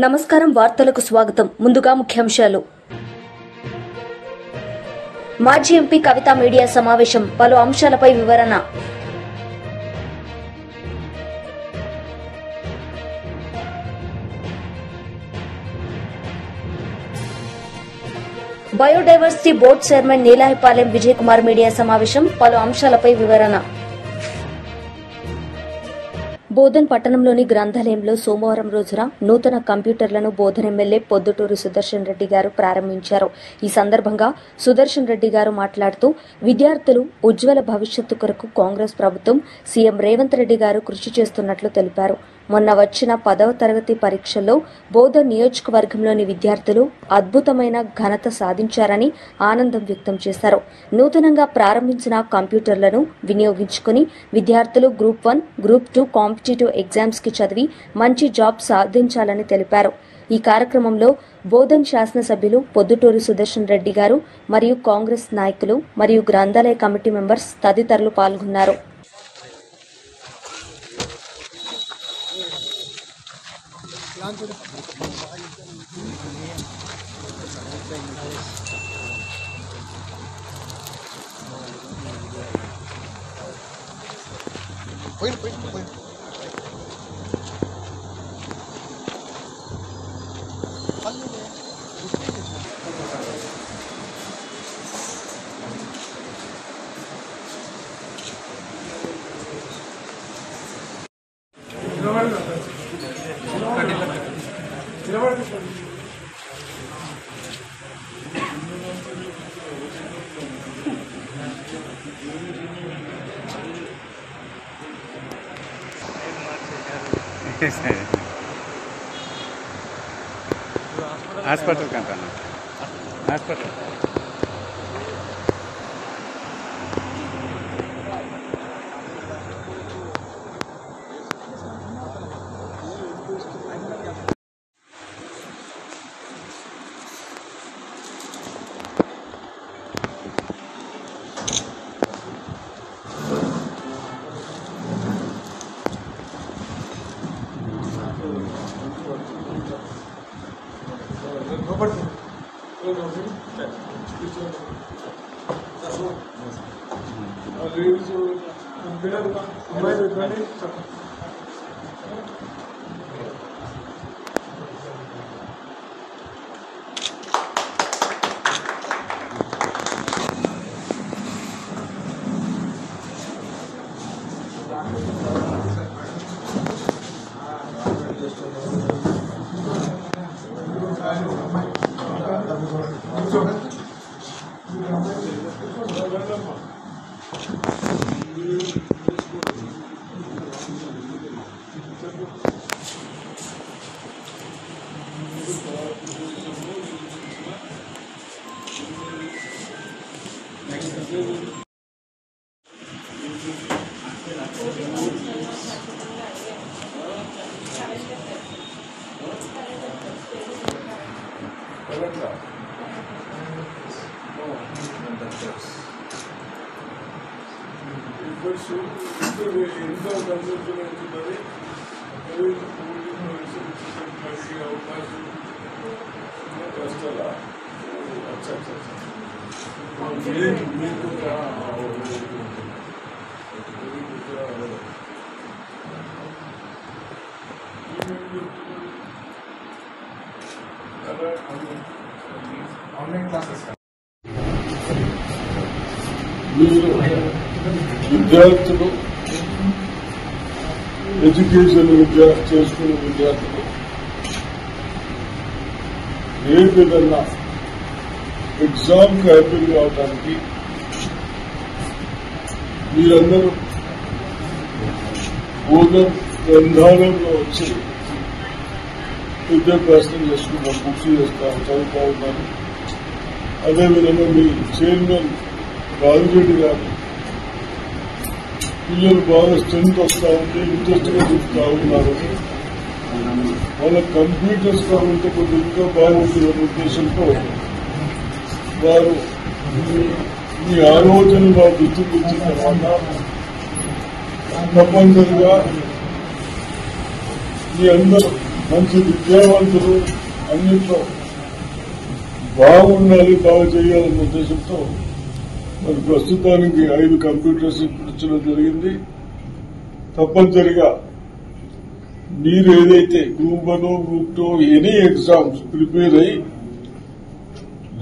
నమస్కారం వార్తలకు స్వాగతం ముందుగా ముఖ్యాంశాలు మాజీ ఎంపీ కవిత మీడియా సమావేశం పలు అంశాలపై వివరణ biodiversity board chairman Neelayapalem Vijay Kumar media సమావేశం పలు అంశాలపై వివరణ బోధన్ పట్టణంలోని గ్రంథాలయంలో సోమవారం రోజున నూతన కంప్యూటర్లను బోధన్ ఎమ్మెల్యే పొద్దుటూరి సుదర్శన్ రెడ్డి గారు ప్రారంభించారు. ఈ సందర్భంగా సుదర్శన్ రెడ్డి గారు మాట్లాడుతూ విద్యార్థులు ఉజ్వల భవిష్యత్తు కొరకు కాంగ్రెస్ ప్రభుత్వం సీఎం రేవంత్ రెడ్డి గారు కృషి చేస్తున్నట్లు తెలిపారు. మొన్న వచ్చిన 10వ తరగతి పరీక్షల్లో బోధన్ నియోజకవర్గంలోని విద్యార్థులు అద్భుతమైన ఘనత సాధించారని ఆనందం వ్యక్తం చేశారు. నూతనంగా ప్రారంభించిన కంప్యూటర్లను వినియోగించుకుని విద్యార్థులు గ్రూప్ 1, గ్రూప్ 2 కాంపిటేటివ్ ఎగ్జామ్స్ కి చదివి మంచి జాబ్ సాధించాలని తెలిపారు. ఈ కార్యక్రమంలో బోధన్ శాసనసభ్యులు పొద్దుటూరి సుదర్శన్ రెడ్డి గారు మరియు కాంగ్రెస్ నాయకులు మరియు గ్రంథాలయ కమిటీ మెంబర్స్ తదితరులు పాల్గొన్నారు. హాస్పిటల్ కంటాను హాస్పిటల్ విద్యార్థులు ఎడ్యుకేషన్ చేసుకునే విద్యార్థులు ఏ విధంగా ఎగ్జామ్ కి హ్యాపీగా కావడానికి మీరందరూ బోధన్ గ్రంథాలయంలో వచ్చి విద్యాభ్యాసం చేసుకుంటారు, బుక్స్ చేస్తారు, చదువుతా ఉన్నారు. అదేవిధంగా మీ చైర్మన్ రాజిరెడ్డి గారు పిల్లలు బాగా స్ట్రెంత్ వస్తా ఉంటే ఇంట్రెస్ట్ గా చెప్తా ఉన్నారు. వాళ్ళ కంప్యూటర్స్ కావాలంటే కొద్దిగా ఇంకా బాగుంటుందనే ఉద్దేశంతో వారు మీ ఆలోచనలు వారు దృష్టికి వచ్చిన తర్వాత తప్పనిసరిగా మీ అందరూ మంచి విద్యావంతులు అన్నింటిలో బాగుండాలి, బాగా చేయాలన్న ఉద్దేశంతో మరి ప్రస్తుతానికి 5 కంప్యూటర్స్ ఇప్పించడం జరిగింది. తప్పనిసరిగా మీరు ఏదైతే group 1, group 2 any exams prepare అయ్యి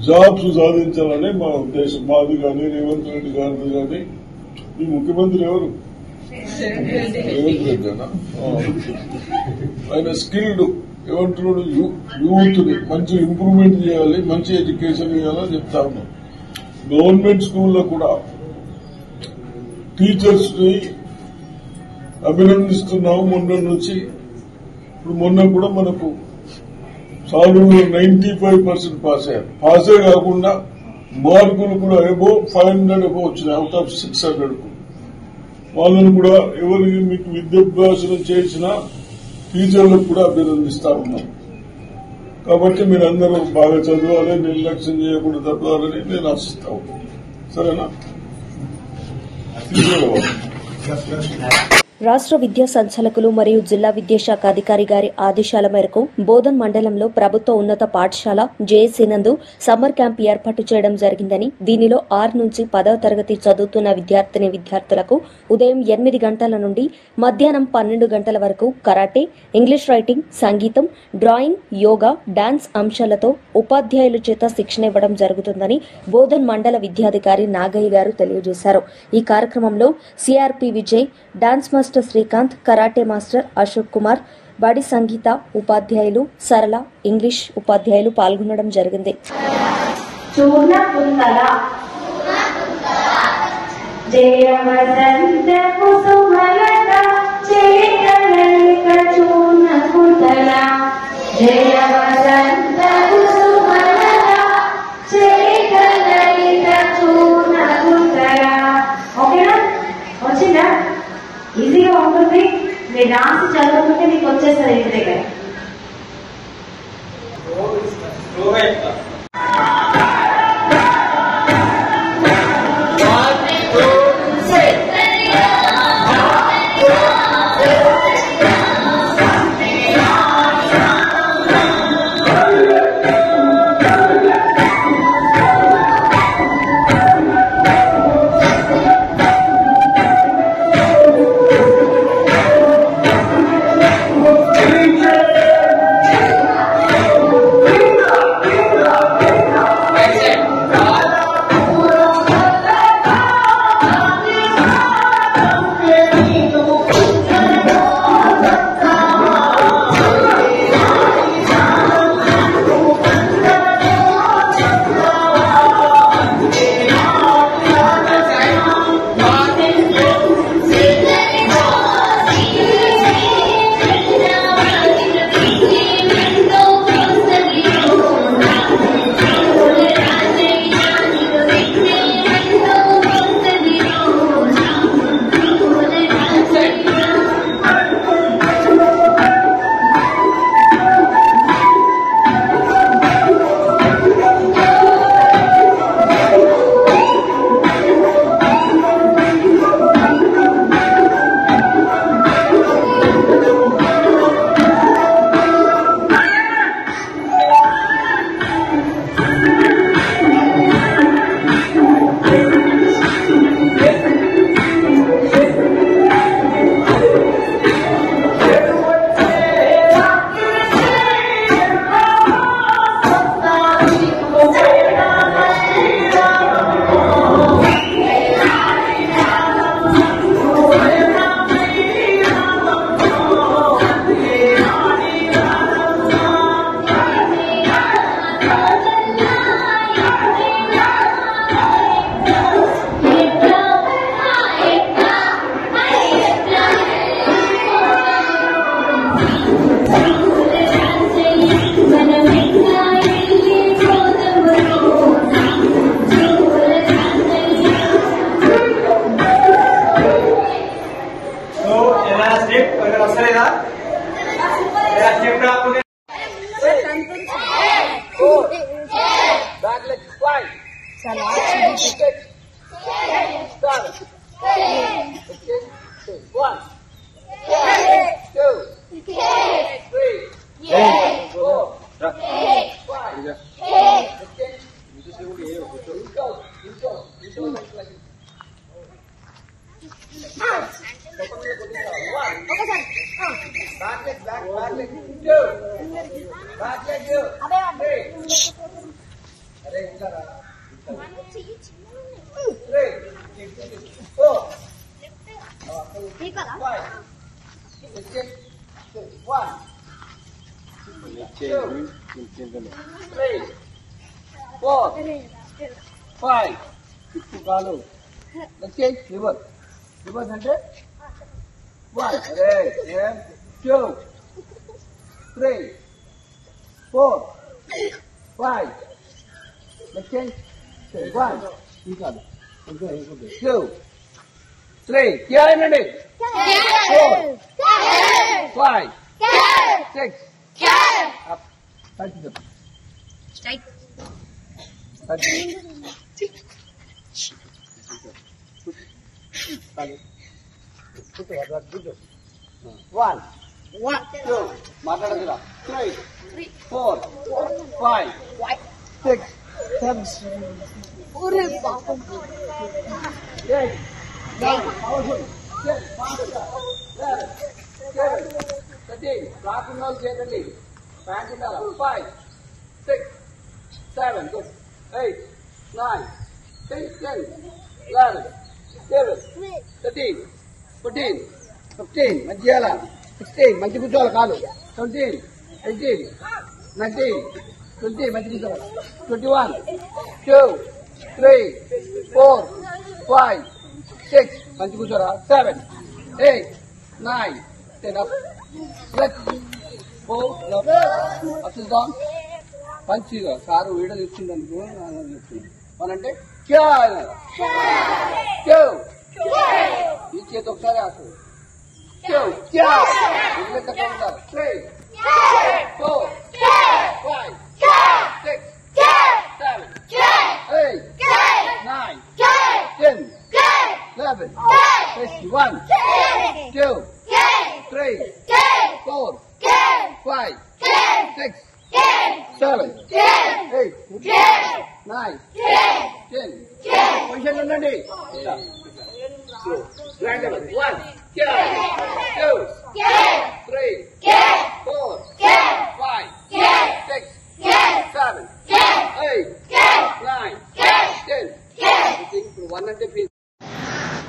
జాబ్స్ సాధించాలని మా ఉద్దేశం. మాది కానీ రేవంత్ రెడ్డి గారిది కానీ. ఈ ముఖ్యమంత్రి ఎవరు? రేవంత్ రెడ్డినా? ఆయన స్కిల్డ్ ఏమంటున్నాడు, యూత్ ని మంచి ఇంప్రూవ్మెంట్ చేయాలి, మంచి ఎడ్యుకేషన్ ఇవ్వాలని చెప్తా ఉన్నాం. గవర్నమెంట్ స్కూల్లో కూడా టీచర్స్ ని అభినందిస్తున్నాము. మొన్న నుంచి ఇప్పుడు మొన్న కూడా మనకు చదువులో 95% పాస్ అయ్యారు. పాసే కాకుండా మార్కులు కూడా అబోవ్ 500 అబోవ్ వచ్చినాయి అవుట్ ఆఫ్ 600 కు. వాళ్ళను కూడా ఎవరికి మీకు విద్యాభ్యాసం చేసిన టీచర్లకు కూడా అభినందిస్తా ఉన్నాం. కాబట్టి మీరందరూ బాగా చదవాలి, నిర్లక్ష్యం చేయకుండా చదవాలని నేను ఆశిస్తా ఉన్నాను. సరేనా? రాష్ట్ర విద్యా సంచాలకులు మరియు జిల్లా విద్యాశాఖ అధికారి గారి ఆదేశాల మేరకు బోధన్ మండలంలో ప్రభుత్వ ఉన్నత పాఠశాల జేఏసీ నందు సమ్మర్ క్యాంప్ ఏర్పాటు చేయడం జరిగిందని, దీనిలో 6 నుంచి 10వ తరగతి చదువుతున్న విద్యార్థులకు ఉదయం 8 గంటల నుండి మధ్యాహ్నం 12 గంటల వరకు కరాటే, ఇంగ్లీష్ రైటింగ్, సంగీతం, డ్రాయింగ్, యోగా, డాన్స్ అంశాలతో ఉపాధ్యాయుల చేత శిక్షణ ఇవ్వడం జరుగుతుందని బోధన్ మండల విద్యాధికారి నాగయ్య గారు తెలియజేశారు. ఈ కార్యక్రమంలో CRP Vijay, dance master Srikanth, karate master Ashok Kumar, బడి సంగీత ఉపాధ్యాయులు సరళ, ఇంగ్లీష్ ఉపాధ్యాయులు పాల్గొనడం జరిగింది. ఈజీగా ఉంటుంది. మీరు డాన్స్ చదువుకుంటే మీకు వచ్చేస్తారు ఇంటి దగ్గర.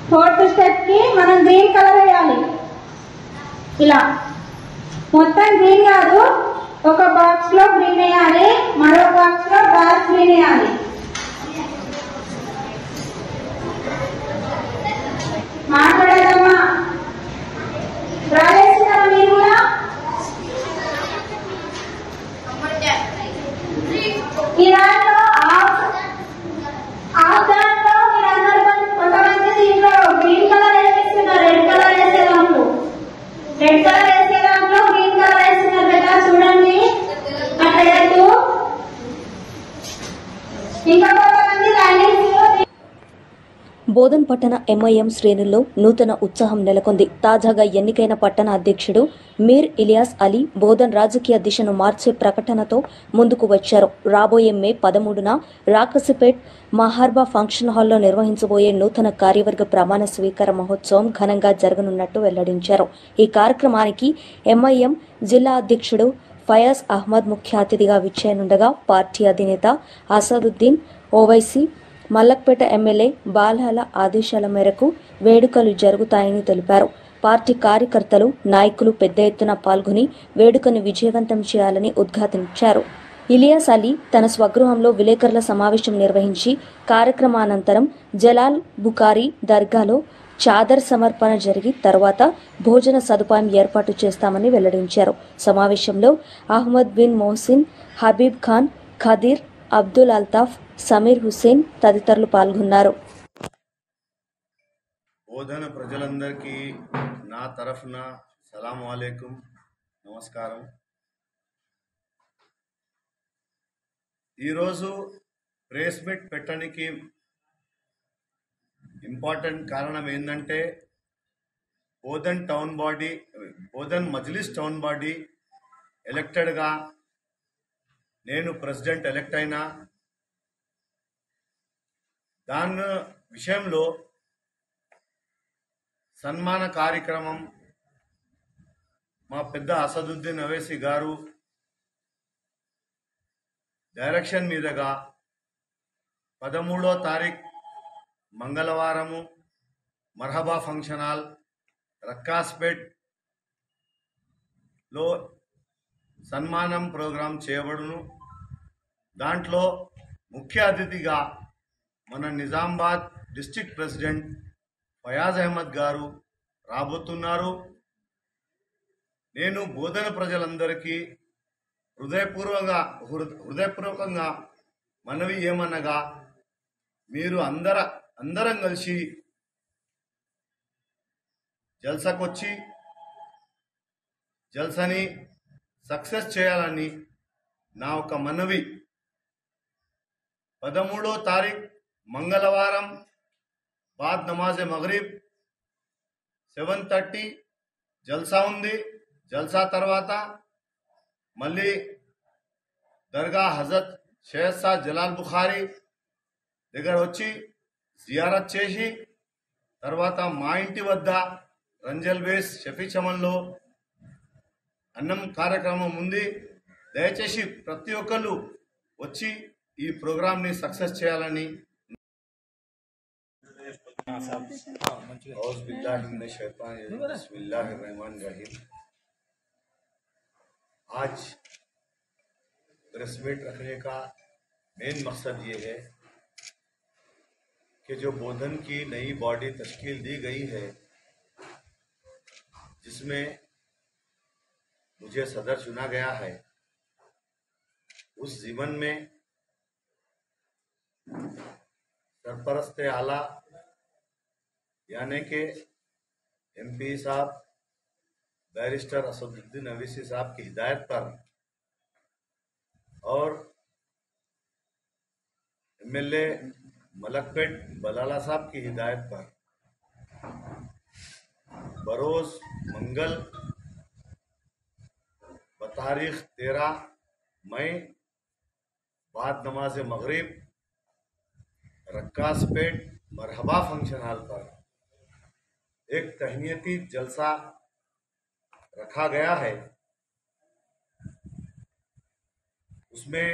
ఫోర్త్ స్టెప్ కి మనం గ్రీన్ కలర్ వేయాలి. ఇలా మొత్తం గ్రీన్ కాదు, ఒక బాక్స్ లో గ్రీన్ వేయాలి, మరో బాక్స్ లో డార్క్ గ్రీన్ వేయాలి. మాట్లాడదమ్మా, డ్రా చేస్తున్నారా మీరు కూడా? ఈ దాంట్లో దాంట్లో మీరందరూ కొంతమంది దీంట్లో గ్రీన్ కలర్ వేసేస్తున్నారు, రెడ్ కలర్ వేసే దాంట్లో గ్రీన్ కలర్ వేస్తున్నారు కదా, చూడండి అట్లా. ఇంకా కొంతమంది బోధన్ పట్టణ ఎంఐఎం శ్రేణుల్లో నూతన ఉత్సాహం నెలకొంది. తాజాగా ఎన్నికైన పట్టణ అధ్యక్షుడు మీర్ ఇలియాస్ అలీ బోధన్ రాజకీయ దిశను మార్చే ప్రకటనతో ముందుకు వచ్చారు. రాబోయే మే 13న రాకసిపేట్ మహార్బా ఫంక్షన్ హాల్లో నిర్వహించబోయే నూతన కార్యవర్గ ప్రమాణ స్వీకార మహోత్సవం ఘనంగా జరగనున్నట్టు వెల్లడించారు. ఈ కార్యక్రమానికి ఎంఐఎం జిల్లా అధ్యక్షుడు ఫయాజ్ అహ్మద్ ముఖ్య అతిథిగా విచ్చేయనుండగా పార్టీ అధినేత అసదుద్దీన్ ఓవైసీ, మల్లక్పేట ఎమ్మెల్యే బాలాల ఆదేశాల మేరకు వేడుకలు జరుగుతాయని తెలిపారు. పార్టీ కార్యకర్తలు, నాయకులు పెద్ద ఎత్తున పాల్గొని వేడుకను విజయవంతం చేయాలని ఉద్ఘాటించారు. ఇలియాస్ అలీ తన స్వగృహంలో విలేకరుల సమావేశం నిర్వహించి కార్యక్రమానంతరం జలాల్ బుఖారీ దర్గాలో చాదర్ సమర్పణ జరిగి తర్వాత భోజన సదుపాయం ఏర్పాటు చేస్తామని వెల్లడించారు. సమావేశంలో అహ్మద్ బిన్ మోహసిన్, హబీబ్ ఖాన్, ఖదీర్, అబ్దుల్ అల్తాఫ్, సమీర్ హుస్సేన్ తదితరులు పాల్గొన్నారు. బోధన ప్రజలందరికీ నా తరఫున సలాం వాలేకుం, నమస్కారం. ఈరోజు ప్రెస్ మీట్ పెట్టడానికి ఇంపార్టెంట్ కారణం ఏంటంటే బోధన్ మజ్లిస్ టౌన్ బాడీ ఎలక్టెడ్గా నేను ప్రెసిడెంట్ ఎలక్ట్ అయినా దాని విషయంలో సన్మాన కార్యక్రమం మా పెద్ద అసదుద్దీన్ అవైసీ గారు డైరెక్షన్ మీదుగా 13వ తారీఖు మంగళవారము మర్హబా ఫంక్షన్ హాల్ రక్కాస్పేట్లో సన్మానం ప్రోగ్రాం చేయబడును. దాంట్లో ముఖ్య అతిథిగా మన నిజామాబాద్ డిస్ట్రిక్ట్ ప్రెసిడెంట్ ఫయాజ్ అహ్మద్ గారు రాబోతున్నారు. నేను బోధన ప్రజలందరికీ హృదయపూర్వకంగా మనవి ఏమనగా, మీరు అందరం కలిసి జల్సాకొచ్చి జల్సాని సక్సెస్ చేయాలని నా ఒక మనవి. 13వ తారీఖు మంగళవారం బాద్ నమాజే మగరిబ్ 7:30 జల్సా ఉంది. జల్సా తర్వాత మళ్ళీ దర్గా హజరత్ షేర్ షా జలాల్ బుఖారీ దగ్గర వచ్చి జియారత్ చేసి తర్వాత మా ఇంటి వద్ద రంజల్ బేస్ షఫీ చమన్లో అన్నం కార్యక్రమం ఉంది. దయచేసి ప్రతి ఒక్కళ్ళు వచ్చి ఈ ప్రోగ్రామ్ని సక్సెస్ చేయాలని. आज प्रेस मीट रखने का मेन मकसद ये है कि जो बोधन की नई बॉडी तश्कील दी गई है, जिसमें मुझे सदर चुना गया है, उस जीवन में सरपरस्त आला यानी कि MP साहब बैरिस्टर असदुद्दीन अवैसी साहब की हिदायत पर और MLA मलकपेट बलाला साहब की हिदायत पर बरोज मंगल तारीख 13 मई बाद नमाज मगरिब रक्कासपेट मरहबा फंक्शन हॉल पर एक तहनीती जलसा रखा गया है। उसमें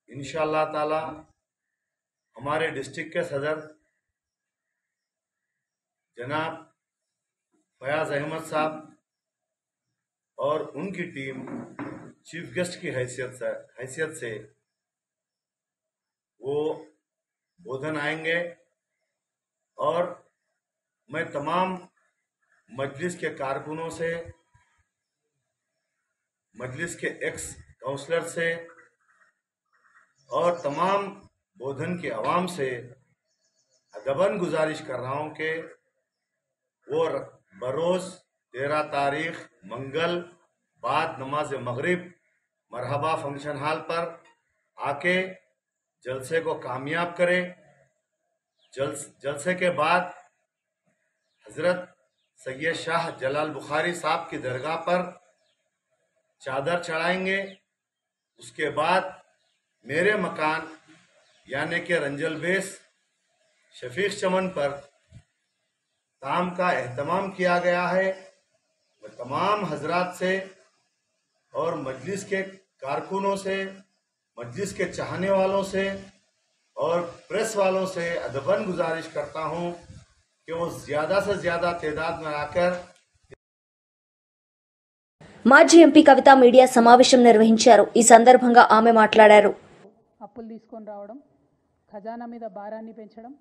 इंशाअल्लाह ताला हमारे डिस्ट्रिक्ट के सदर जनाब फयाज अहमद साहब और उनकी टीम चीफ गेस्ट की हैसियत से वो बोधन आएंगे और मैं तमाम मजलिस के कारकुनों से, मजलिस के एक्स काउंसलर से और तमाम बोधन के अवाम से अदबन गुजारिश कर रहा हूँ कि वो बरोज़ 13 तारीख मंगल बाद नमाज मगरिब मरहबा फंक्शन हॉल पर आके जलसे को कामयाब करे। जलसे के बाद हजरत सैयद शाह जलाल बुखारी साहब की दरगाह पर चादर चढ़ाएंगे। उसके बाद मेरे मकान यानी कि रंजल बेस शफीक चमन पर ताम का एहतमाम किया गया है। मैं तमाम हजरात से और मजलिस के कारकुनों से, मजलिस के चाहने वालों से और प्रेस वालों से अदबन गुजारिश करता हूं कि वो ज्यादा से ज्यादा तादाद में आकर మాజీ ఎంపీ కవిత మీడియా సమావేశం నిర్వహించారు. ఈ సందర్భంగా ఆమె మాట్లాడారు. అప్పులు తీసుకొని రావడం, ఖజానా మీద భారాన్ని పెంచడం,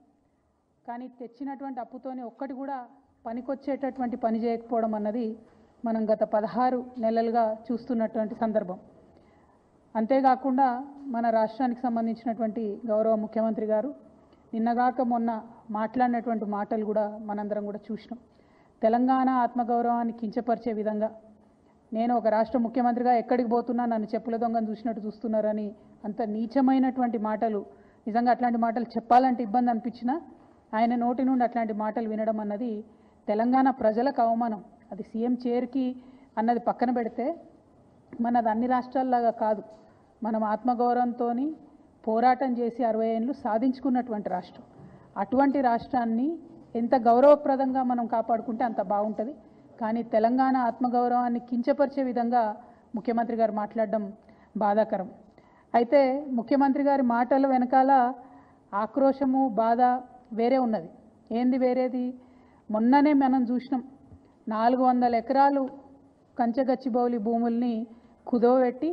కానీ తెచ్చినటువంటి అప్పుతోనే ఒక్కటి కూడా పనికొచ్చేటటువంటి పని చేయకపోవడం అన్నది మనం గత 16 నెలలుగా చూస్తున్నటువంటి సందర్భం. అంతేకాకుండా మన రాష్ట్రానికి సంబంధించినటువంటి గౌరవ ముఖ్యమంత్రి గారు నిన్నగాక మొన్న మాట్లాడినటువంటి మాటలు కూడా మనందరం కూడా చూసినాం. తెలంగాణ ఆత్మగౌరవాన్ని కించపరిచే విధంగా, నేను ఒక రాష్ట్ర ముఖ్యమంత్రిగా ఎక్కడికి పోతున్నా నన్ను చెప్పుల దొంగను చూసినట్టు చూస్తున్నారని అంత నీచమైనటువంటి మాటలు, నిజంగా అట్లాంటి మాటలు చెప్పాలంటే ఇబ్బంది అనిపించినా ఆయన నోటి నుండి అట్లాంటి మాటలు వినడం అన్నది తెలంగాణ ప్రజలకు అవమానం. అది సీఎం చైర్కి అన్నది పక్కన పెడితే మనది అన్ని రాష్ట్రాల్లాగా కాదు. మనం ఆత్మగౌరవంతో పోరాటం చేసి 60 ఏళ్ళు సాధించుకున్నటువంటి రాష్ట్రం. అటువంటి రాష్ట్రాన్ని ఎంత గౌరవప్రదంగా మనం కాపాడుకుంటే అంత బాగుంటుంది. కానీ తెలంగాణ ఆత్మగౌరవాన్ని కించపరిచే విధంగా ముఖ్యమంత్రి గారు మాట్లాడడం బాధాకరం. అయితే ముఖ్యమంత్రి గారి మాటల వెనకాల ఆక్రోశము, బాధ వేరే ఉన్నది. ఏంది వేరేది? మొన్ననే మనం చూసినాం, 400 ఎకరాలు కంచగచ్చిబౌలి భూముల్ని కుదోబెట్టి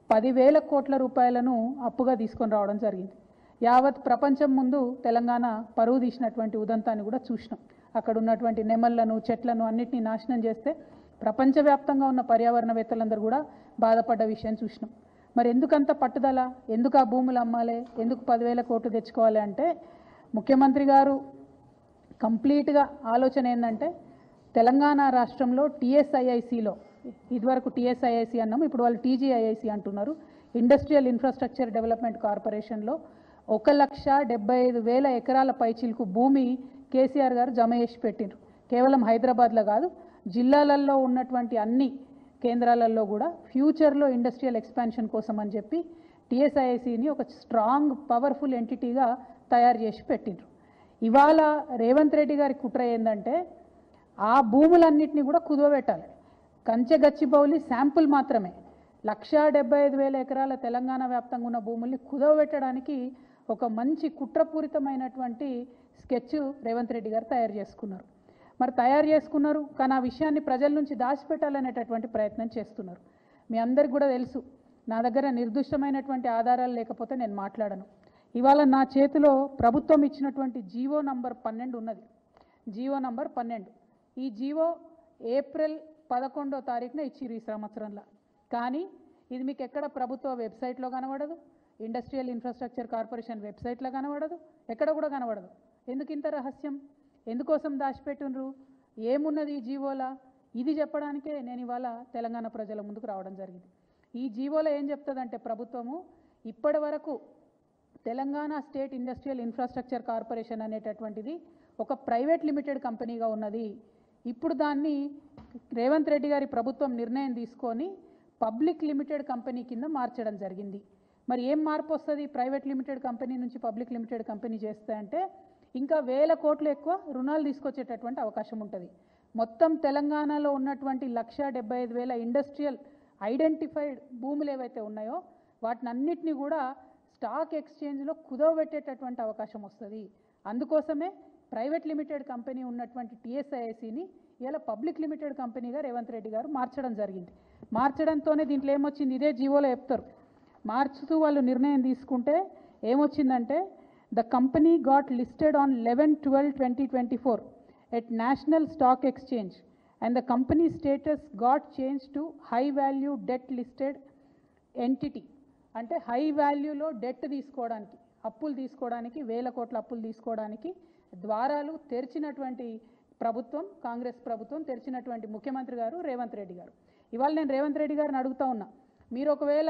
10,000 కోట్ల రూపాయలను అప్పుగా తీసుకొని రావడం జరిగింది. యావత్ ప్రపంచం ముందు తెలంగాణ పరువు తీసినటువంటి ఉదంతాన్ని కూడా చూసినాం. అక్కడ ఉన్నటువంటి నెమళ్లను, చెట్లను అన్నిటినీ నాశనం చేస్తే ప్రపంచవ్యాప్తంగా ఉన్న పర్యావరణవేత్తలందరూ కూడా బాధపడ్డ విషయం చూసినాం. మరి ఎందుకంత పట్టుదల? ఎందుకు ఆ భూములు అమ్మాలి? ఎందుకు 10,000 కోట్లు తెచ్చుకోవాలి అంటే ముఖ్యమంత్రి గారు కంప్లీట్గా ఆలోచన ఏంటంటే తెలంగాణ రాష్ట్రంలో TSIICలో, ఇదివరకు TSIIC అన్నాము, ఇప్పుడు వాళ్ళు TGIIC అంటున్నారు, ఇండస్ట్రియల్ ఇన్ఫ్రాస్ట్రక్చర్ డెవలప్మెంట్ కార్పొరేషన్లో 1,75,000 ఎకరాల పైచిలకు భూమి కేసీఆర్ గారు జమ చేసి పెట్టిండ్రు. కేవలం హైదరాబాద్లో కాదు, జిల్లాలలో ఉన్నటువంటి అన్ని కేంద్రాలలో కూడా ఫ్యూచర్లో ఇండస్ట్రియల్ ఎక్స్పాన్షన్ కోసం అని చెప్పి TSIICని ఒక స్ట్రాంగ్ పవర్ఫుల్ ఎంటిటీగా తయారు చేసి పెట్టిండ్రు. ఇవాళ రేవంత్ రెడ్డి గారి కుట్ర ఏంటంటే ఆ భూములన్నింటినీ కూడా కుదవబెట్టాలి. కంచెగచ్చిబౌలి శాంపుల్ మాత్రమే 1,75,000 ఎకరాల తెలంగాణ వ్యాప్తంగా ఉన్న భూముల్ని కుదవబెట్టడానికి ఒక మంచి కుట్రపూరితమైనటువంటి స్కెచ్ రేవంత్ రెడ్డి గారు తయారు చేసుకున్నారు. మరి తయారు చేసుకున్నారు, కానీ ఆ విషయాన్ని ప్రజల నుంచి దాచిపెట్టాలనేటటువంటి ప్రయత్నం చేస్తున్నారు. మీ అందరికి కూడా తెలుసు, నా దగ్గర నిర్దిష్టమైనటువంటి ఆధారాలు లేకపోతే నేను మాట్లాడను. ఇవాళ నా చేతిలో ప్రభుత్వం ఇచ్చినటువంటి జీవో నంబర్ 12 ఉన్నది. GO number 12. ఈ జీవో ఏప్రిల్ 11వ తారీఖున ఇచ్చిరు ఈ సంవత్సరంలో. కానీ ఇది మీకు ఎక్కడ ప్రభుత్వ వెబ్సైట్లో కనబడదు, ఇండస్ట్రియల్ ఇన్ఫ్రాస్ట్రక్చర్ కార్పొరేషన్ వెబ్సైట్లో కనబడదు, ఎక్కడ కూడా కనబడదు. ఎందుకు ఇంత రహస్యం? ఎందుకోసం దాచిపెట్టినరు? ఏమున్నది ఈ జీవోలా? ఇది చెప్పడానికే నేను ఇవాళ తెలంగాణ ప్రజల ముందుకు రావడం జరిగింది. ఈ జీవోలో ఏం చెప్తుందంటే ప్రభుత్వము ఇప్పటి వరకు Telangana state industrial infrastructure corporation అనేటటువంటిది ఒక ప్రైవేట్ లిమిటెడ్ కంపెనీగా ఉన్నది. ఇప్పుడు దాన్ని రేవంత్ రెడ్డి గారి ప్రభుత్వం నిర్ణయం తీసుకొని పబ్లిక్ లిమిటెడ్ కంపెనీ కింద మార్చడం జరిగింది. మరి ఏం మార్పు వస్తుంది ప్రైవేట్ లిమిటెడ్ కంపెనీ నుంచి పబ్లిక్ లిమిటెడ్ కంపెనీ చేస్తే అంటే ఇంకా 1,000 కోట్లు ఎక్కువ రుణాలు తీసుకొచ్చేటటువంటి అవకాశం ఉంటుంది. మొత్తం తెలంగాణలో ఉన్నటువంటి 1,75,000 ఇండస్ట్రియల్ ఐడెంటిఫైడ్ భూములు ఏవైతే ఉన్నాయో వాటినన్నిటినీ కూడా స్టాక్ ఎక్స్చేంజ్లో కుదవబెట్టేటటువంటి అవకాశం వస్తుంది. అందుకోసమే ప్రైవేట్ లిమిటెడ్ కంపెనీ ఉన్నటువంటి TSIICని ఇలా పబ్లిక్ లిమిటెడ్ కంపెనీగా రేవంత్ రెడ్డి గారు మార్చడం జరిగింది. మార్చడంతోనే దీంట్లో ఏమొచ్చింది, ఇదే జీవోలో చెప్తారు. మార్చుతూ వాళ్ళు నిర్ణయం తీసుకుంటే ఏమొచ్చిందంటే the company got listed on 11/12/2024 at National Stock Exchange and the company status got change to high value debt listed entity. అంటే హై వాల్యూలో డెట్ తీసుకోవడానికి, అప్పులు తీసుకోవడానికి, 1,000 కోట్ల అప్పులు తీసుకోవడానికి ద్వారాలు తెరిచినటువంటి ప్రభుత్వం, కాంగ్రెస్ ప్రభుత్వం తెరిచినటువంటి ముఖ్యమంత్రి గారు రేవంత్ రెడ్డి గారు. ఇవాళ నేను రేవంత్ రెడ్డి గారిని అడుగుతా ఉన్నా, మీరు ఒకవేళ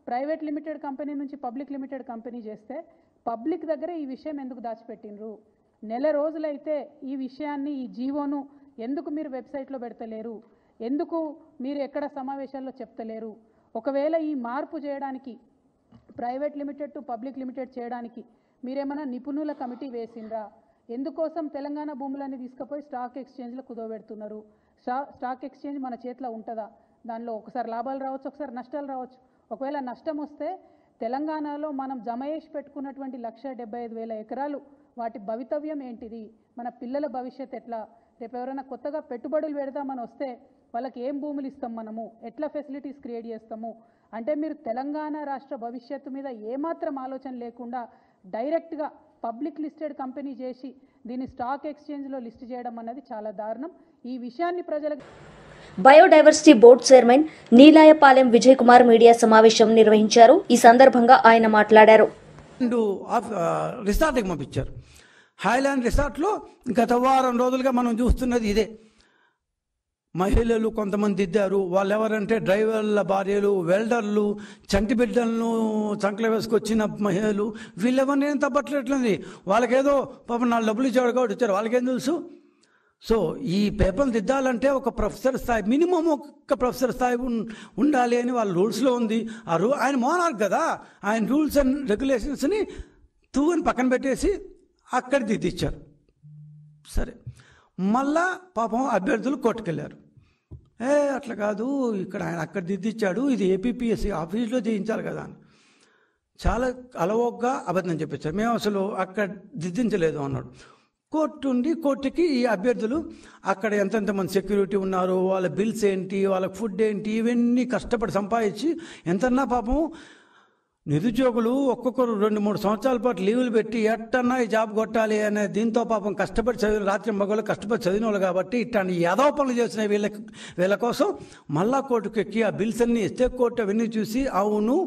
ప్రైవేట్ లిమిటెడ్ కంపెనీ నుంచి పబ్లిక్ లిమిటెడ్ కంపెనీ చేస్తే పబ్లిక్ దగ్గర ఈ విషయం ఎందుకు దాచిపెట్టినరు? నెల రోజులైతే ఈ విషయాన్ని, ఈ జీవోను ఎందుకు మీరు వెబ్సైట్లో పెడతలేరు? ఎందుకు మీరు ఎక్కడ సమావేశాల్లో చెప్తలేరు? ఒకవేళ ఈ మార్పు చేయడానికి, private limited to public limited చేయడానికి మీరేమైనా నిపుణుల కమిటీ వేసిండ్రా? ఎందుకోసం తెలంగాణ భూములన్నీ తీసుకుపోయి స్టాక్ ఎక్స్చేంజ్లో కుదవబెడుతున్నారు? స్టాక్ ఎక్స్చేంజ్ మన చేతిలో ఉంటుందా? దానిలో ఒకసారి లాభాలు రావచ్చు, ఒకసారి నష్టాలు రావచ్చు. ఒకవేళ నష్టం వస్తే తెలంగాణలో మనం జమ చేసి పెట్టుకున్నటువంటి 1,75,000 ఎకరాలు వాటి భవితవ్యం ఏంటిది? మన పిల్లల భవిష్యత్ ఎట్లా? రేపు ఎవరైనా కొత్తగా పెట్టుబడులు పెడదామని వస్తే వాళ్ళకి ఏం భూములు ఇస్తాం, మనము ఎట్లా ఫెసిలిటీస్ క్రియేట్ చేస్తాము? అంటే మీరు తెలంగాణ రాష్ట్ర భవిష్యత్తు మీద ఏమాత్రం ఆలోచన లేకుండా డైరెక్ట్గా పబ్లిక్ లిస్టెడ్ కంపెనీ చేసి దీన్ని స్టాక్ ఎక్స్చేంజ్లో లిస్ట్ చేయడం అన్నది చాలా దారుణం. ఈ విషయాన్ని ప్రజలకు biodiversity board chairman Neelayapalem Vijay Kumar media సమావేశం నిర్వహించారు. ఈ సందర్భంగా ఆయన మాట్లాడారు. రిసార్ట్కి పంపించారు. హైలాండ్ రిసార్ట్లో గత వారం రోజులుగా మనం చూస్తున్నది ఇదే. మహిళలు కొంతమంది ఇద్దారు. వాళ్ళు ఎవరంటే డ్రైవర్ల భార్యలు, వెల్డర్లు, చంటి బిడ్డలను చంకలు వేసుకొచ్చిన మహిళలు. వీళ్ళెవరిని ఏం తప్పట్లేట్లుంది. వాళ్ళకేదో పాపం 4 డబ్బులు ఇచ్చేవాడు కాబట్టి వచ్చారు. వాళ్ళకేం తెలుసు? సో ఈ పేపర్లు దిద్దాలంటే ఒక ప్రొఫెసర్ స్థాయి, మినిమం ఒక ప్రొఫెసర్ స్థాయి ఉండాలి అని వాళ్ళ రూల్స్లో ఉంది. ఆయన మోనార్క్ కదా, ఆయన రూల్స్ అండ్ రెగ్యులేషన్స్ని అని పక్కన పెట్టేసి అక్కడ దిద్దిచ్చారు. సరే, మళ్ళా పాపం అభ్యర్థులు కోర్టుకెళ్ళారు. అట్లా కాదు, ఇక్కడ ఆయన అక్కడ దిద్దిచ్చాడు, ఇది ఏపీపీఎస్సీ ఆఫీస్లో చేయించాలి కదా అని చాలా అలవోగ్గా అబద్ధం చెప్పించారు. మేము అసలు అక్కడ దిద్దించలేదు అన్నాడు. కోర్టుకి ఈ అభ్యర్థులు అక్కడ ఎంతెంతమంది సెక్యూరిటీ ఉన్నారు, వాళ్ళ బిల్స్ ఏంటి, వాళ్ళ ఫుడ్ ఏంటి, ఇవన్నీ కష్టపడి సంపాదించి ఎంతన్నా పాపం నిరుద్యోగులు ఒక్కొక్కరు 2-3 సంవత్సరాల పాటు లీవులు పెట్టి ఎట్టన్నా ఈ జాబ్ కొట్టాలి అనే దీంతో పాపం కష్టపడి చదివిన, రాత్రి మగవాళ్ళు కష్టపడి చదివిన వాళ్ళు కాబట్టి ఇట్లాంటి యాదవ పనులు చేసిన వీళ్ళ కోసం మళ్ళా కోర్టుకు ఎక్కి ఆ బిల్స్ అన్నీ ఇస్తే కోర్టు అవన్నీ చూసి అవును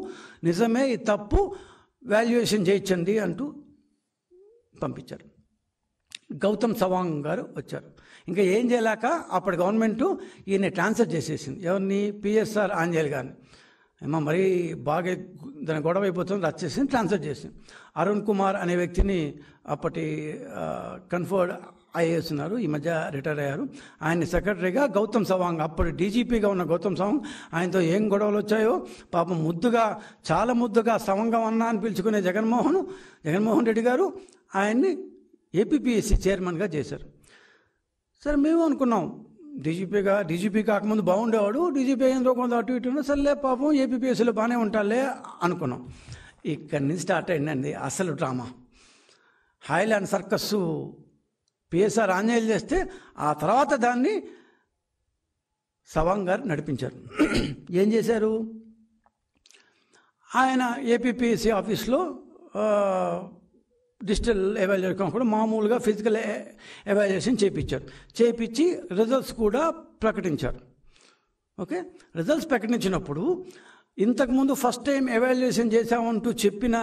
నిజమే, ఈ తప్పు, వాల్యుయేషన్ చేయించండి అంటూ పంపించారు. గౌతమ్ సవాంగ్ గారు వచ్చారు. ఇంకా ఏం చేయలేక అప్పటి గవర్నమెంటు ఈయన ట్రాన్స్ఫర్ చేసేసింది. ఎవరిని? పిఎస్ఆర్ ఆంజనేయులు గారిని. ఏమో మరీ బాగా దాని గొడవ అయిపోతుంది, వచ్చేసింది, ట్రాన్స్ఫర్ చేసింది. అరుణ్ కుమార్ అనే వ్యక్తిని అప్పటి కన్ఫర్డ్ ఐఏఎస్ ఉన్నారు, ఈ మధ్య రిటైర్ అయ్యారు, ఆయన సెక్రటరీగా గౌతమ్ సవాంగ్, అప్పుడు డీజీపీగా ఉన్న గౌతమ్ సవాంగ్, ఆయనతో ఏం గొడవలు వచ్చాయో పాపం ముద్దుగా, చాలా ముద్దుగా సవంగం అన్న అని పిలుచుకునే జగన్మోహన్ రెడ్డి గారు ఆయన్ని ఏపీపీఎస్సీ చైర్మన్గా చేశారు. సరే, మేము అనుకున్నాం డీజీపీ కాకముందు బాగుండేవాడు, డీజీపీ అయిన కొంత అటు ఇటు ఉన్నా సర్లే పాపం ఏపీపీఎస్సీలో బాగానే ఉంటాలే అనుకున్నాం. ఇక్కడి నుంచి స్టార్ట్ అయిందండి అసలు డ్రామా. హైలాండ్ సర్కస్సు పిఎస్ఆర్ ఆంజనేయులు చేస్తే ఆ తర్వాత దాన్ని సవాంగ్ గారు నడిపించారు. ఏం చేశారు? ఆయన ఏపీపీఎస్సీ ఆఫీస్లో డిజిటల్ ఎవాల్యుయేషన్ కూడా మామూలుగా ఫిజికల్ ఎవాల్యుయేషన్ చేయించి రిజల్ట్స్ కూడా ప్రకటించారు. ఓకే, రిజల్ట్స్ ప్రకటించినప్పుడు ఇంతకుముందు ఫస్ట్ టైం ఎవాల్యుయేషన్ చేశామంటూ చెప్పిన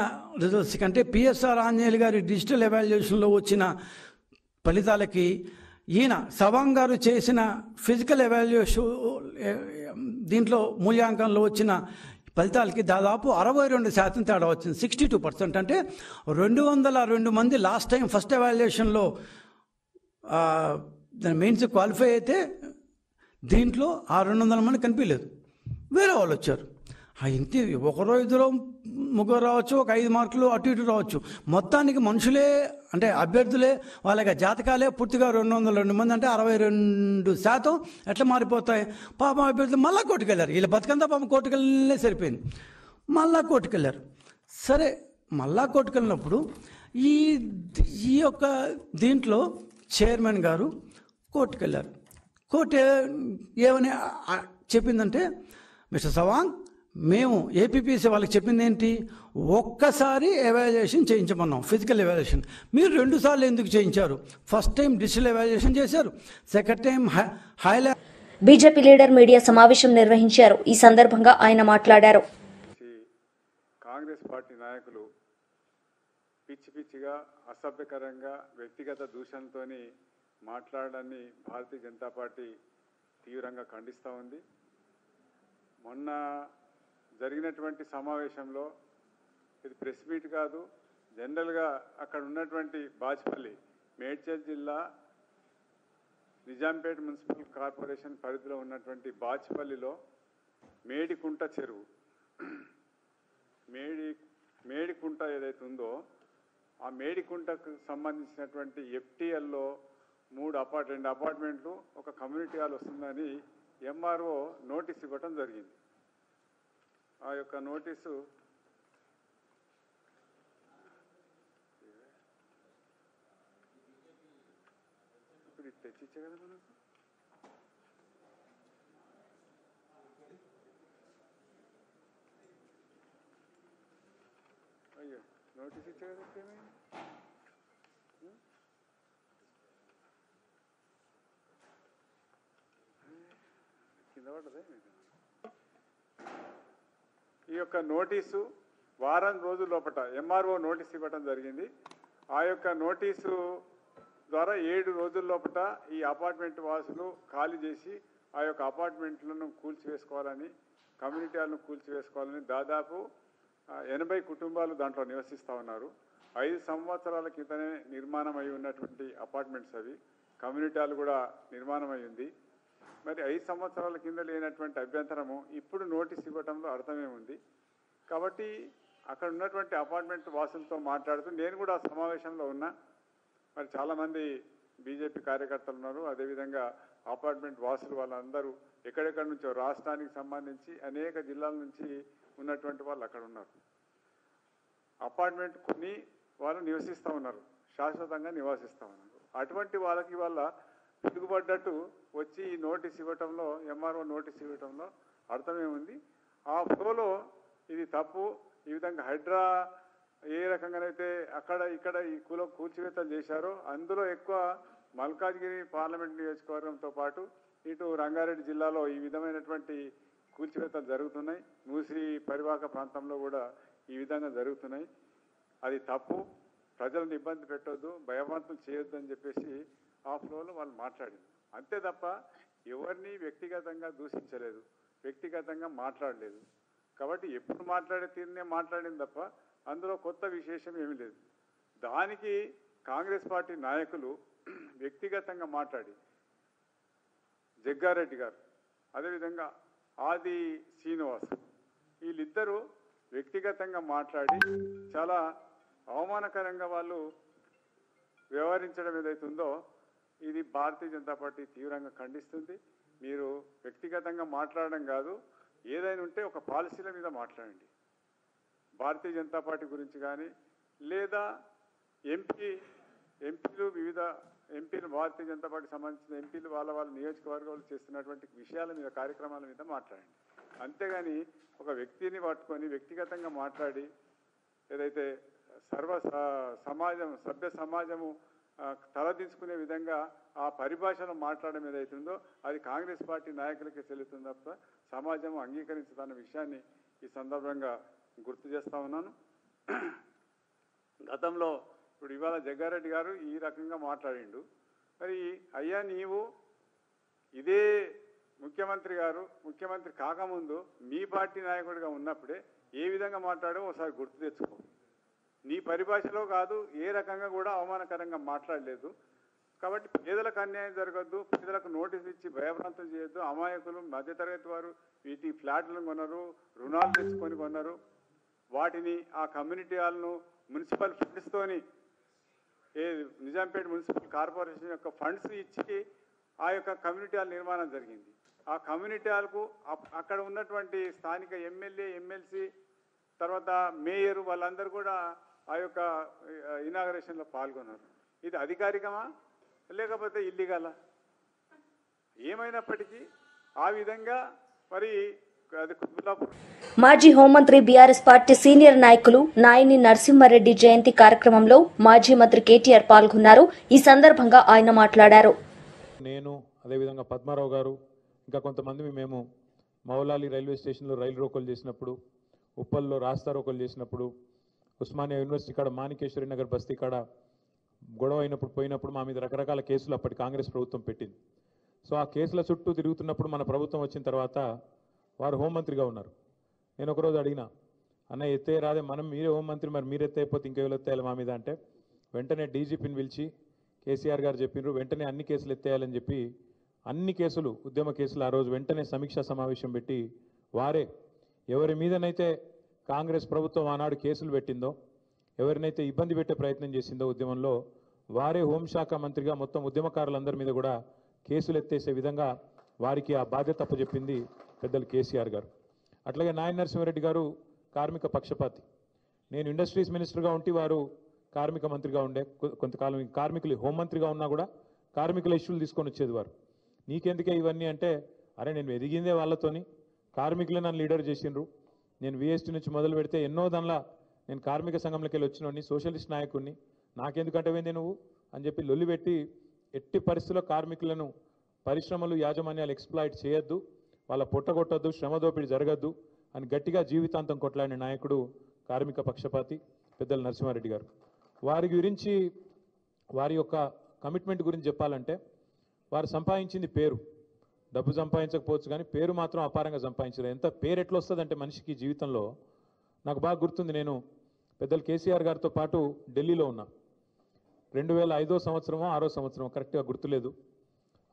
రిజల్ట్స్ కంటే పిఎస్ఆర్ ఆంజనేయులు గారి డిజిటల్ ఎవాల్యుయేషన్లో వచ్చిన ఫలితాలకి ఈయన సవాంగ్ గారు చేసిన ఫిజికల్ ఎవాల్యుయేషన్ దీంట్లో మూల్యాంకనంలో వచ్చిన ఫలితాలకి దాదాపు 62% తేడా వచ్చింది. 62%. అంటే 202 మంది లాస్ట్ టైం ఫస్ట్ ఎవాల్యుయేషన్లో దాని మెయిన్స్ క్వాలిఫై అయితే దీంట్లో ఆ 200 మంది కనిపించలేదు, వేరే వాళ్ళు వచ్చారు. ఇంతే, ఒకరో ఇద్దరు ముగ్గురు రావచ్చు, ఒక 5 మార్కులు అటు ఇటు రావచ్చు, మొత్తానికి మనుషులే అంటే అభ్యర్థులే, వాళ్ళకి జాతకాలే పూర్తిగా 202 మంది అంటే 62% ఎట్లా మారిపోతాయి? పాపం అభ్యర్థులు మళ్ళా కోర్టుకెళ్ళారు. వీళ్ళ బతుకంతా పాపం కోర్టుకెళ్ళే సరిపోయింది, మళ్ళా కోర్టుకెళ్ళారు. సరే, మళ్ళా కోర్టుకెళ్ళినప్పుడు ఈ యొక్క దీంట్లో చైర్మన్ గారు కోర్టుకెళ్ళారు. కోర్టు ఏమని చెప్పిందంటే, మిస్టర్ సవాంగ్, మేము ఏపీపీఎస్సీ వాళ్ళకి చెప్పింది ఏంటి? ఒక్కసారి ఎవాల్యుయేషన్ చేయించమన్నాం, ఫిజికల్ ఎవాల్యుయేషన్. మీరు 2 సార్లు ఎందుకు చేయించారు? ఫస్ట్ టైం డిజిటల్ ఎవాల్యుయేషన్ చేశారు, second time highlight. BJP leader media సమావేశం నిర్వహించారు. ఈ సందర్భంగా ఆయన మాట్లాడారు. కాంగ్రెస్ పార్టీ నాయకులు పిచ్చిగా అసభ్యకరంగా వ్యక్తిగత దూషణతో మాట్లాడడాన్ని భారతీయ జనతా పార్టీ తీవ్రంగా ఖండిస్తూ ఉంది. మొన్న జరిగినటువంటి సమావేశంలో, ఇది ప్రెస్ మీట్ కాదు, జనరల్గా అక్కడ ఉన్నటువంటి బాచ్పల్లి, మేడ్చల్ జిల్లా నిజాంపేట మున్సిపల్ కార్పొరేషన్ పరిధిలో ఉన్నటువంటి బాచ్పల్లిలో మేడికుంట చెరువు, మేడికుంట ఏదైతే ఉందో ఆ మేడికుంటకు సంబంధించినటువంటి ఎఫ్టీఎల్లో 2 అపార్ట్మెంట్లు, ఒక కమ్యూనిటీ హాల్ వస్తుందని ఎంఆర్ఓ నోటీస్ ఇవ్వటం జరిగింది. ఆ యొక్క నోటీసు ఇప్పుడు తెచ్చిచ్చే కదా మనకు, అయ్యో నోటీస్ ఇచ్చే కదా, ఏమైంది? కింద పడ్డదే. ఈ యొక్క నోటీసు వారం రోజుల లోపల ఎంఆర్ఓ నోటీస్ ఇవ్వడం జరిగింది. ఆ యొక్క నోటీసు ద్వారా 7 రోజుల లోపల ఈ అపార్ట్మెంట్ వాసులు ఖాళీ చేసి ఆ యొక్క అపార్ట్మెంట్లను కూల్చివేసుకోవాలని, కమ్యూనిటీ హాల్ను కూల్చివేసుకోవాలని దాదాపు 80 కుటుంబాలు దాంట్లో నివసిస్తూ ఉన్నారు. 5 సంవత్సరాల క్రితమే నిర్మాణం అయి ఉన్నటువంటి అపార్ట్మెంట్స్ అవి. కమ్యూనిటీ హాల్ కూడా నిర్మాణం అయి ఉంది. మరి 5 సంవత్సరాల కింద లేనటువంటి అభ్యంతరము ఇప్పుడు నోటీస్ ఇవ్వడంలో అర్థమే ఉంది. కాబట్టి అక్కడ ఉన్నటువంటి అపార్ట్మెంట్ వాసులతో మాట్లాడుతూ నేను కూడా సమావేశంలో ఉన్నా. మరి చాలామంది బీజేపీ కార్యకర్తలు ఉన్నారు, అదేవిధంగా అపార్ట్మెంట్ వాసులు వాళ్ళందరూ ఎక్కడెక్కడి నుంచో రాష్ట్రానికి సంబంధించి అనేక జిల్లాల నుంచి ఉన్నటువంటి వాళ్ళు అక్కడ ఉన్నారు. అపార్ట్మెంట్ కొని వాళ్ళు నివసిస్తూ ఉన్నారు, శాశ్వతంగా నివసిస్తూ ఉన్నారు. అటువంటి వాళ్ళకి వాళ్ళ పిలుగుపడ్డట్టు వచ్చి ఈ నోటీస్ ఇవ్వటంలో, ఎంఆర్ఓ నోటీస్ ఇవ్వటంలో అర్థమే ఉంది. ఆ ఫ్లోలో ఇది తప్పు. ఈ విధంగా హైడ్రా ఏ రకంగానైతే అక్కడ ఇక్కడ ఈ కూల్చివేతలు చేశారో అందులో ఎక్కువ మల్కాజ్గిరి పార్లమెంట్ నియోజకవర్గంతో పాటు ఇటు రంగారెడ్డి జిల్లాలో ఈ విధమైనటువంటి కూల్చివేతలు జరుగుతున్నాయి. మూసి పరివాహక ప్రాంతంలో కూడా ఈ విధంగా జరుగుతున్నాయి. అది తప్పు. ప్రజలను ఇబ్బంది పెట్టొద్దు, భయవంతం చేయొద్దు అని చెప్పేసి ఆ ఫ్లోలో వాళ్ళు మాట్లాడింది. అంతే తప్ప ఎవరిని వ్యక్తిగతంగా దూషించలేదు, వ్యక్తిగతంగా మాట్లాడలేదు. కాబట్టి ఎప్పుడు మాట్లాడే తీరునే మాట్లాడింది తప్ప అందులో కొత్త విశేషం ఏమీ లేదు. దానికి కాంగ్రెస్ పార్టీ నాయకులు వ్యక్తిగతంగా మాట్లాడి జగ్గారెడ్డి గారు, అదేవిధంగా ఆది శ్రీనివాస్, వీళ్ళిద్దరూ వ్యక్తిగతంగా మాట్లాడి చాలా అవమానకరంగా వాళ్ళు వ్యవహరించడం ఏదైతుందో ఇది భారతీయ జనతా పార్టీ తీవ్రంగా ఖండిస్తుంది. మీరు వ్యక్తిగతంగా మాట్లాడడం కాదు, ఏదైనా ఉంటే ఒక పాలసీల మీద మాట్లాడండి. భారతీయ జనతా పార్టీ గురించి కానీ లేదా ఎంపీలు వివిధ ఎంపీలు భారతీయ జనతా పార్టీకి సంబంధించిన ఎంపీలు వాళ్ళ నియోజకవర్గాలు చేస్తున్నటువంటి విషయాల మీద, కార్యక్రమాల మీద మాట్లాడండి. అంతేగాని ఒక వ్యక్తిని పట్టుకొని వ్యక్తిగతంగా మాట్లాడి ఏదైతే సభ్య సమాజము తలదించుకునే విధంగా ఆ పరిభాషలో మాట్లాడడం ఏదైతుందో అది కాంగ్రెస్ పార్టీ నాయకులకే చెల్లుతుంది తప్ప సమాజం అంగీకరించదన్న విషయాన్ని ఈ సందర్భంగా గుర్తు చేస్తా ఉన్నాను. గతంలో ఇప్పుడు ఇవాళ జగ్గారెడ్డి గారు ఈ రకంగా మాట్లాడిండు. మరి అయ్యా నీవు ఇదే ముఖ్యమంత్రి కాకముందు మీ పార్టీ నాయకుడిగా ఉన్నప్పుడే ఏ విధంగా మాట్లాడో ఒకసారి గుర్తు తెచ్చుకో. నీ పరిభాషలో కాదు, ఏ రకంగా కూడా అవమానకరంగా మాట్లాడలేదు. కాబట్టి పేదలకు అన్యాయం జరగద్దు, పేదలకు నోటీసు ఇచ్చి భయభ్రాంతం చేయొద్దు. అమాయకులు, మధ్యతరగతి వారు వీటి ఫ్లాట్లను కొన్నారు, రుణాలు తెచ్చుకొని కొన్నారు. వాటిని ఆ కమ్యూనిటీ హాల్ను మున్సిపల్ ఫండ్స్తోని నిజాంపేట మున్సిపల్ కార్పొరేషన్ యొక్క ఫండ్స్ ఇచ్చి ఆ యొక్క కమ్యూనిటీ హాల్ నిర్మాణం జరిగింది. ఆ కమ్యూనిటీ హాల్కు అక్కడ ఉన్నటువంటి స్థానిక ఎమ్మెల్యే, ఎమ్మెల్సీ, తర్వాత మేయర్ వాళ్ళందరూ కూడా ఆ యొక్క ఇనాగరేషన్లో పాల్గొన్నారు. ఇది అధికారికమా లేకపోతే ఇల్లీగలా? ఏమైనప్పటికీ ఆ విధంగా మరి అది మాజీ హోంమంత్రి బీఆర్ఎస్ పార్టీ సీనియర్ నాయకులు నాయని నరసింహారెడ్డి జయంతి కార్యక్రమంలో మాజీ మంత్రి కేటీఆర్ పాల్గొన్నారు. ఈ సందర్భంగా ఆయన మాట్లాడారు. నేను, అదేవిధంగా పద్మారావు గారు, ఇంకా కొంతమంది మేము మౌలాలి రైల్వే స్టేషన్లో రైలు రోకోలు చేసినప్పుడు, ఉప్పల్లో రాస్తా రోకోలు చేసినప్పుడు, ఉస్మానియా యూనివర్సిటీ కాడ మాణికేశ్వరి నగర్ బస్తీ కాడ గొడవ పోయినప్పుడు మా మీద రకరకాల కేసులు అప్పటి కాంగ్రెస్ ప్రభుత్వం పెట్టింది. సో ఆ కేసుల చుట్టూ తిరుగుతున్నప్పుడు మన ప్రభుత్వం వచ్చిన తర్వాత వారు హోంమంత్రిగా ఉన్నారు. నేను ఒకరోజు అడిగిన, అన్న ఎత్తే రాదే, మీరే హోంమంత్రి, మరి మీరు ఎత్తైపోతే ఇంకెవరు ఎత్తేయాలి మా మీద అంటే, వెంటనే డీజీపీని పిలిచి కేసీఆర్ గారు చెప్పినారు వెంటనే అన్ని కేసులు ఎత్తేయాలని చెప్పి అన్ని కేసులు, ఉద్యమ కేసులు ఆ రోజు వెంటనే సమీక్షా సమావేశం పెట్టి వారే ఎవరి మీదనైతే కాంగ్రెస్ ప్రభుత్వం ఆనాడు కేసులు పెట్టిందో, ఎవరినైతే ఇబ్బంది పెట్టే ప్రయత్నం చేసిందో ఉద్యమంలో, వారే హోంశాఖ మంత్రిగా మొత్తం ఉద్యమకారులందరి మీద కూడా కేసులు ఎత్తేసే విధంగా వారికి ఆ బాధ్యత అప్పచెప్పింది పెద్దలు కేసీఆర్ గారు. అట్లాగే నాయన నరసింహారెడ్డి గారు కార్మిక పక్షపాతి. నేను ఇండస్ట్రీస్ మినిస్టర్గా ఉంటే వారు కార్మిక మంత్రిగా ఉండే, కొంతకాలం కార్మికులు హోంమంత్రిగా ఉన్నా కూడా కార్మికుల ఇష్యూలు తీసుకొని వచ్చేది వారు. నీకెందుకే ఇవన్నీ అంటే, అరే నేను ఎదిగిందే వాళ్ళతోని, కార్మికులే నన్ను లీడర్ చేసిండ్రు, నేను విఎస్టీ నుంచి మొదలు పెడితే ఎన్నో దానిలా నేను కార్మిక సంఘంలోకి వెళ్ళి వచ్చినోడిని, సోషలిస్ట్ నాయకుడిని, నాకెందుకంటే వేంది నువ్వు అని చెప్పి లొల్లి పెట్టి ఎట్టి పరిస్థితుల్లో కార్మికులను పరిశ్రమలు, యాజమాన్యాలు ఎక్స్ప్లాయిట్ చేయొద్దు, వాళ్ళ పొట్టగొట్టద్దు, శ్రమ దోపిడీ జరగద్దు అని గట్టిగా జీవితాంతం కొట్లాడిన నాయకుడు కార్మిక పక్షపాతి పెద్దలు నరసింహారెడ్డి గారు. వారి గురించి, వారి యొక్క కమిట్మెంట్ గురించి చెప్పాలంటే, వారు సంపాదించింది పేరు, డబ్బు సంపాదించకపోవచ్చు కానీ పేరు మాత్రం అపారంగా సంపాదించారు. ఎంత పేరు ఎట్లా వస్తుందంటే మనిషికి జీవితంలో, నాకు బాగా గుర్తుంది, నేను పెద్దలు కేసీఆర్ గారితో పాటు ఢిల్లీలో ఉన్నా. 2005 సంవత్సరమో 6 సంవత్సరం కరెక్ట్గా గుర్తులేదు.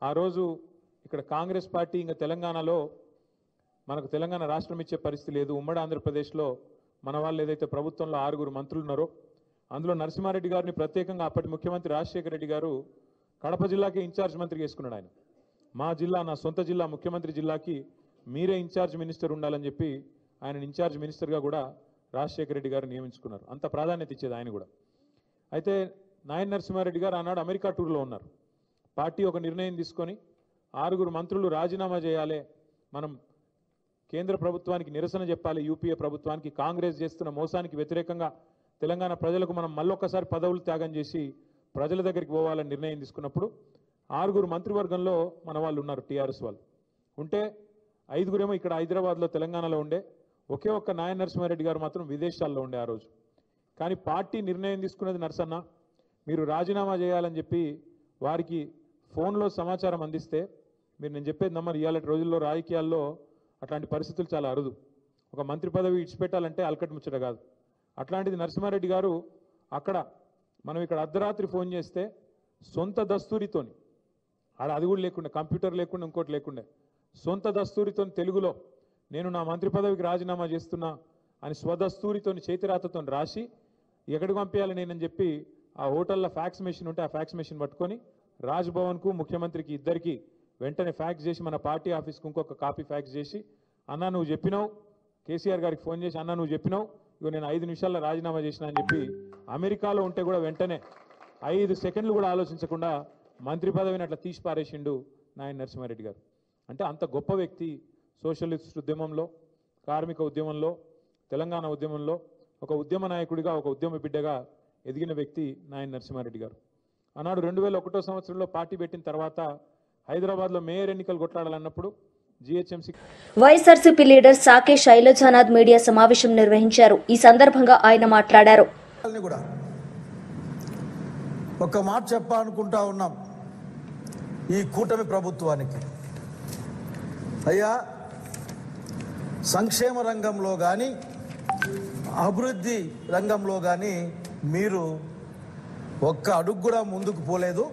ఆ రోజు ఇక్కడ కాంగ్రెస్ పార్టీ ఇంకా తెలంగాణలో మనకు తెలంగాణ రాష్ట్రం ఇచ్చే పరిస్థితి లేదు. ఉమ్మడి ఆంధ్రప్రదేశ్లో మన వాళ్ళు ఏదైతే ప్రభుత్వంలో 6 మంత్రులు ఉన్నారో అందులో నరసింహారెడ్డి గారిని ప్రత్యేకంగా అప్పటి ముఖ్యమంత్రి రాజశేఖర రెడ్డి గారు కడప జిల్లాకి ఇన్ఛార్జ్ మంత్రి చేసుకున్నాడు. ఆయన మా జిల్లా, నా సొంత జిల్లా, ముఖ్యమంత్రి జిల్లాకి మీరే ఇన్ఛార్జ్ మినిస్టర్ ఉండాలని చెప్పి ఆయన ఇన్ఛార్జ్ మినిస్టర్గా కూడా రాజశేఖర రెడ్డి గారు నియమించుకున్నారు. అంత ప్రాధాన్యత ఇచ్చేది ఆయన కూడా. అయితే నాయన్ నరసింహారెడ్డి గారు ఆనాడు అమెరికా టూర్లో ఉన్నారు. పార్టీ ఒక నిర్ణయం తీసుకొని 6 మంత్రులు రాజీనామా చేయాలి, మనం కేంద్ర ప్రభుత్వానికి నిరసన చెప్పాలి, యూపీఏ ప్రభుత్వానికి, కాంగ్రెస్ చేస్తున్న మోసానికి వ్యతిరేకంగా తెలంగాణ ప్రజలకు మనం మళ్ళొక్కసారి పదవులు త్యాగం చేసి ప్రజల దగ్గరికి పోవాలని నిర్ణయం తీసుకున్నప్పుడు 6 మంత్రివర్గంలో మన వాళ్ళు ఉన్నారు, టీఆర్ఎస్ వాళ్ళు ఉంటే 5 ఇక్కడ హైదరాబాద్లో తెలంగాణలో ఉండే. ఒకే ఒక్క నాయన్ నరసింహారెడ్డి గారు మాత్రం విదేశాల్లో ఉండే ఆ రోజు. కానీ పార్టీ నిర్ణయం తీసుకున్నది నరసన్న మీరు రాజీనామా చేయాలని చెప్పి వారికి ఫోన్లో సమాచారం అందిస్తే, మీరు నేను చెప్పేది నమ్మరు, ఇవాళ రోజుల్లో రాజకీయాల్లో అట్లాంటి పరిస్థితులు చాలా అరుదు. ఒక మంత్రి పదవి ఇచ్చిపెట్టాలంటే అలకట్ ముచ్చట కాదు. అట్లాంటిది నరసింహారెడ్డి గారు అక్కడ మనం ఇక్కడ అర్ధరాత్రి ఫోన్ చేస్తే సొంత దస్తూరితోని, అది కూడా లేకుండా, కంప్యూటర్ లేకుండా, ఇంకోటి లేకుండా, సొంత దస్తూరితో తెలుగులో నేను నా మంత్రి పదవికి రాజీనామా చేస్తున్నా అని స్వదస్తూరితో చేతిరాతతో రాసి ఎక్కడికి పంపించాలి నేనని చెప్పి ఆ హోటల్లో ఫ్యాక్స్ మెషిన్ ఉంటే ఆ ఫ్యాక్స్ మెషిన్ పట్టుకొని రాజ్భవన్కు, ముఖ్యమంత్రికి ఇద్దరికి వెంటనే ఫ్యాక్స్ చేసి మన పార్టీ ఆఫీస్కి ఇంకొక కాపీ ఫ్యాక్స్ చేసి, అన్నా నువ్వు చెప్పినావు, కేసీఆర్ గారికి ఫోన్ చేసి అన్నా నువ్వు చెప్పినావు, ఇగో నేను 5 నిమిషాల్లో రాజీనామా చేసిన అని చెప్పి అమెరికాలో ఉంటే కూడా వెంటనే 5 సెకండ్లు కూడా ఆలోచించకుండా మంత్రి పదవిని అట్లా తీసి పారేసిండు నాయన్ నరసింహారెడ్డి గారు. అంటే అంత గొప్ప వ్యక్తి. సోషలిస్ట్ ఉద్యమంలో, కార్మిక ఉద్యమంలో, తెలంగాణ ఉద్యమంలో ఒక ఉద్యమ నాయకుడిగా, ఒక ఉద్యమ బిడ్డగా ఎదిగిన వ్యక్తి నాయన్ నరసింహారెడ్డి గారు. ఆనాడు 2001 సంవత్సరంలో పార్టీ పెట్టిన తర్వాత హైదరాబాద్లో మేయర్ ఎన్నికలు కొట్లాడాలన్నప్పుడు జీహెచ్ఎంసీ వైఎస్ఆర్సీపీ లీడర్ సాకే శైలజానాథ్ మీడియా సమావేశం నిర్వహించారు. ఈ సందర్భంగా ఆయన మాట్లాడారు. ఒక మాట చెప్పాలనుకుంటా ఉన్నాం ఈ కూటమి ప్రభుత్వానికి. అయ్యా, సంక్షేమ రంగంలో కానీ అభివృద్ధి రంగంలో కానీ మీరు ఒక్క అడుగు కూడా ముందుకు పోలేదు.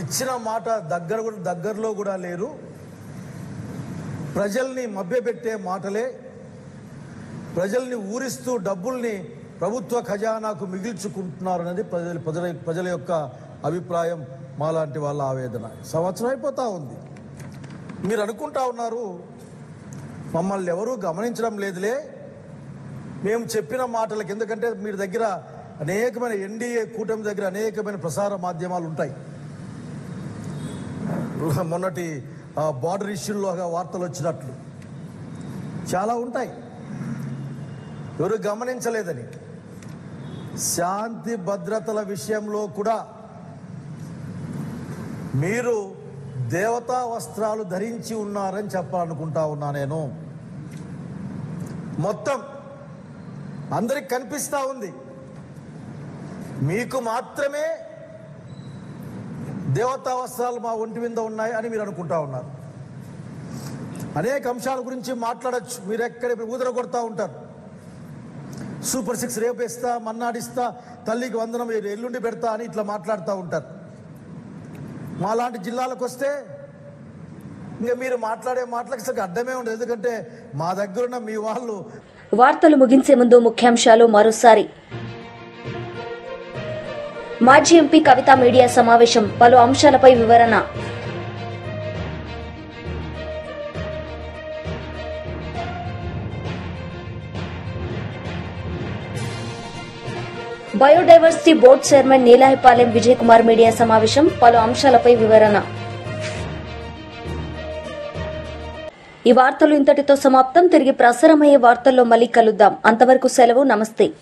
ఇచ్చిన మాట దగ్గరలో కూడా లేరు. ప్రజల్ని మభ్యపెట్టే మాటలే, ప్రజల్ని ఊరిస్తూ డబ్బుల్ని ప్రభుత్వ ఖజానాకు మిగిల్చుకుంటున్నారు అనేది ప్రజల యొక్క అభిప్రాయం, మాలాంటి వాళ్ళ ఆవేదన. సంవత్సరం అయిపోతూ ఉంది. మీరు అనుకుంటా ఉన్నారు మమ్మల్ని ఎవరూ గమనించడం లేదులే మేము చెప్పిన మాటలకి. ఎందుకంటే మీరు దగ్గర అనేకమైన ఎన్డీఏ కూటమి దగ్గర అనేకమైన ప్రసార మాధ్యమాలు ఉంటాయి. మొన్నటి బార్డర్ ఇష్యూలోగా వార్తలు వచ్చినట్లు చాలా ఉంటాయి. ఎవరు గమనించలేదని. శాంతి భద్రతల విషయంలో కూడా మీరు దేవతా వస్త్రాలు ధరించి ఉన్నారని చెప్పాలనుకుంటా ఉన్నా నేను. మొత్తం అందరికి కనిపిస్తూ ఉంది, మీకు మాత్రమే దేవతా వస్త్రాలు మా ఒంటి మీద ఉన్నాయి అని మీరు అనుకుంటా ఉన్నారు. అనేక అంశాల గురించి మాట్లాడచ్చు. మీరు ఎక్కడ ఊదర కొడతా ఉంటారు. సూపర్ 6 రేపేస్తా, మన్నాడిస్తా, తల్లికి వందనం ఎల్లుండి పెడతా అని ఇట్లా మాట్లాడుతూ ఉంటారు. మాలాంటి జిల్లాలకు వస్తే ఇంకా మీరు మాట్లాడే మాటలకు సరిగ్గా అడ్డమే ఉండదు. ఎందుకంటే మా దగ్గరున్న మీ వాళ్ళు. వార్తలు ముగించే ముందు ముఖ్యాంశాలు మరోసారి. మాజీ ఎంపీ కవిత మీడియా సమావేశం, పలు అంశాలపై వివరణ. Biodiversity board chairman Neelayapalem Vijay Kumar media సమావేశం, పలు అంశాలపై వివరణ. ఈ వార్తలు ఇంతటితో సమాప్తం. తిరిగి ప్రసారమయ్యే వార్తల్లో మళ్ళీ కలుద్దాం. అంతవరకు సెలవు. నమస్తే.